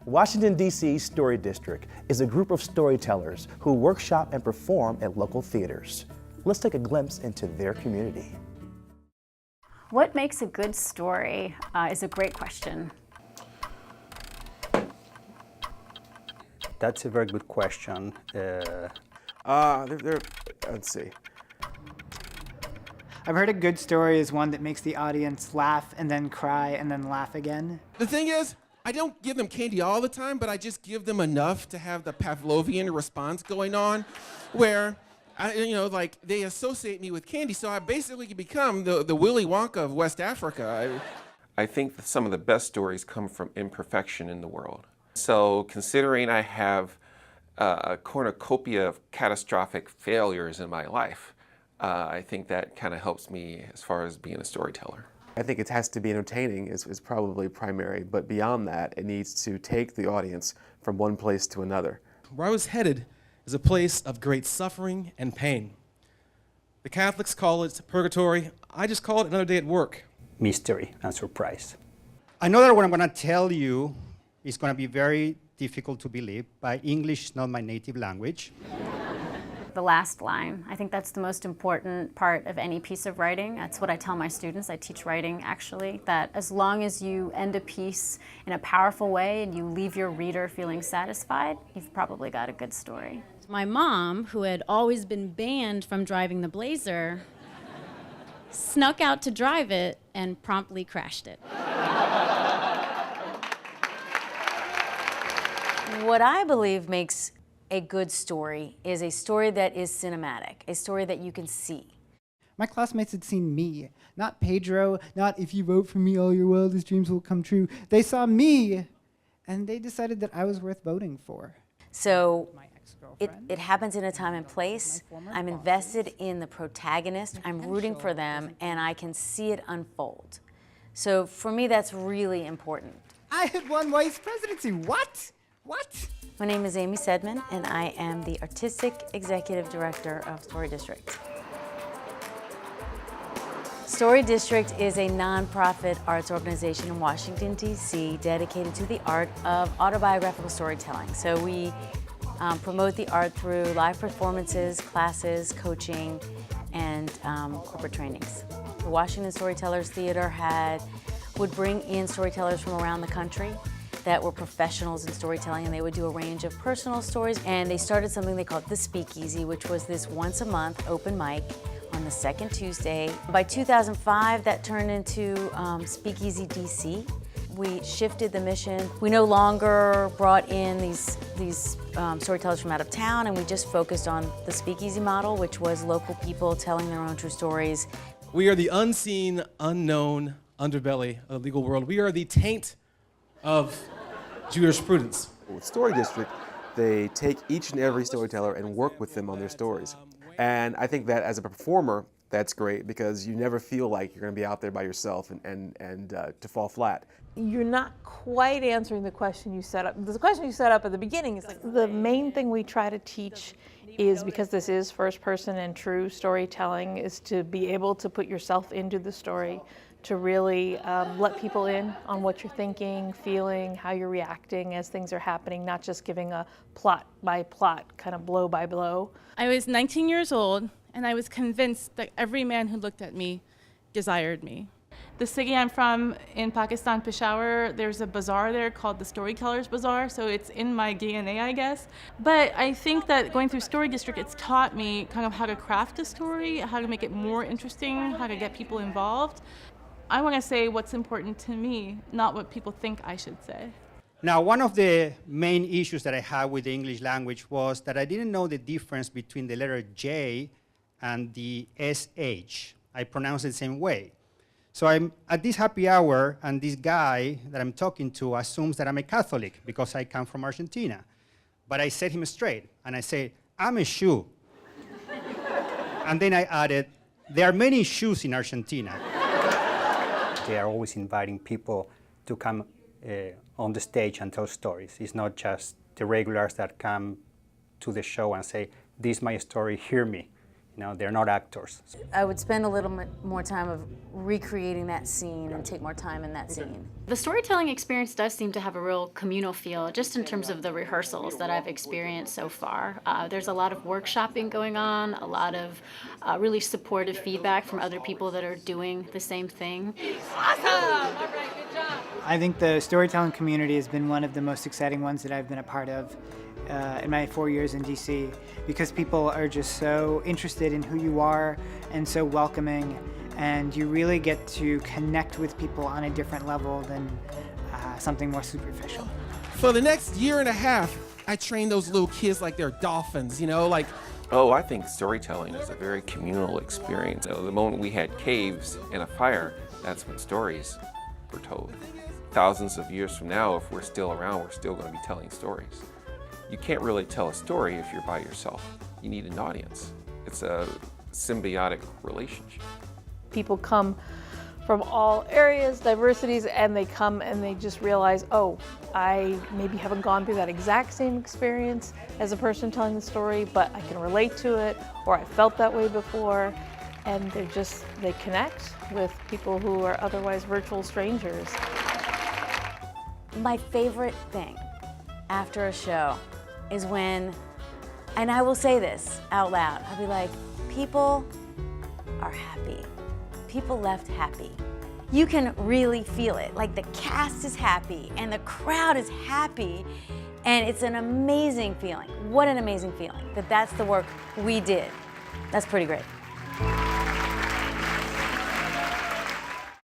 Washington, D.C. Story District is a group of storytellers who workshop and perform at local theaters. Let's take a glimpse into their community. What makes a good story is a great question. That's a very good question. Let's see. I've heard a good story is one that makes the audience laugh and then cry and then laugh again. The thing is, I don't give them candy all the time, but I just give them enough to have the Pavlovian response going on, where, they associate me with candy, so I basically become the Willy Wonka of West Africa. I think that some of the best stories come from imperfection in the world. So considering I have a cornucopia of catastrophic failures in my life, I think that kind of helps me as far as being a storyteller. I think it has to be entertaining is probably primary, but beyond that, it needs to take the audience from one place to another. Where I was headed is a place of great suffering and pain. The Catholics call it purgatory. I just call it another day at work. Mystery and surprise. I know that what I'm going to tell you is going to be very difficult to believe, but English is not my native language. The last line, I think that's the most important part of any piece of writing. That's what I tell my students. I teach writing, actually, that as long as you end a piece in a powerful way and you leave your reader feeling satisfied, you've probably got a good story. My mom, who had always been banned from driving the Blazer, snuck out to drive it and promptly crashed it. What I believe makes a good story is a story that is cinematic, a story that you can see. My classmates had seen me, not Pedro, not if you vote for me, all your wildest dreams will come true. They saw me, and they decided that I was worth voting for. So it happens in a time and place. I'm invested in the protagonist. I'm rooting for them, and I can see it unfold. So for me, that's really important. I had won vice presidency. What? What? My name is Amy Sedman, and I am the Artistic Executive Director of Story District. Story District is a nonprofit arts organization in Washington, D.C. dedicated to the art of autobiographical storytelling. So we promote the art through live performances, classes, coaching, and corporate trainings. The Washington Storytellers Theater would bring in storytellers from around the country that were professionals in storytelling, and they would do a range of personal stories. And they started something they called the Speakeasy, which was this once a month open mic on the second Tuesday. By 2005, that turned into Speakeasy DC. We shifted the mission. We no longer brought in these storytellers from out of town, and we just focused on the Speakeasy model, which was local people telling their own true stories. We are the unseen, unknown underbelly of the legal world. We are the taint of jurisprudence. With Story District, they take each and every storyteller and work with them on their stories. And I think that as a performer, that's great because you never feel like you're going to be out there by yourself and to fall flat. You're not quite answering the question you set up. The question you set up at the beginning is like, the main thing we try to teach is, because this is first person and true storytelling, is to be able to put yourself into the story, to really let people in on what you're thinking, feeling, how you're reacting as things are happening, not just giving a plot by plot, kind of blow by blow. I was 19 years old, and I was convinced that every man who looked at me desired me. The city I'm from, in Pakistan, Peshawar, there's a bazaar there called the Storytellers Bazaar, so it's in my DNA, I guess. But I think that going through Story District, it's taught me kind of how to craft a story, how to make it more interesting, how to get people involved. I want to say what's important to me, not what people think I should say. Now, one of the main issues that I had with the English language was that I didn't know the difference between the letter J and the SH. I pronounce it the same way. So I'm at this happy hour, and this guy that I'm talking to assumes that I'm a Catholic because I come from Argentina. But I set him straight, and I said, I'm a shoe. And then I added, there are many shoes in Argentina. They are always inviting people to come on the stage and tell stories. It's not just the regulars that come to the show and say, this is my story, hear me. You know, they're not actors. I would spend a little bit more time of recreating that scene and take more time in that scene. The storytelling experience does seem to have a real communal feel, just in terms of the rehearsals that I've experienced so far. There's a lot of workshopping going on, a lot of really supportive feedback from other people that are doing the same thing. Awesome! All right, good job. I think the storytelling community has been one of the most exciting ones that I've been a part of in my 4 years in DC, because people are just so interested in who you are and so welcoming, and you really get to connect with people on a different level than something more superficial. For the next year and a half, I trained those little kids like they're dolphins, you know, like. Oh, I think storytelling is a very communal experience. You know, the moment we had caves and a fire, that's when stories were told. Thousands of years from now, if we're still around, we're still going to be telling stories. You can't really tell a story if you're by yourself. You need an audience. It's a symbiotic relationship. People come from all areas, diversities, and they come and they just realize, oh, I maybe haven't gone through that exact same experience as a person telling the story, but I can relate to it, or I felt that way before, and they connect with people who are otherwise virtual strangers. My favorite thing after a show is when, and I will say this out loud, I'll be like, people are happy. People left happy. You can really feel it. Like the cast is happy and the crowd is happy, and it's an amazing feeling. What an amazing feeling that that's the work we did. That's pretty great.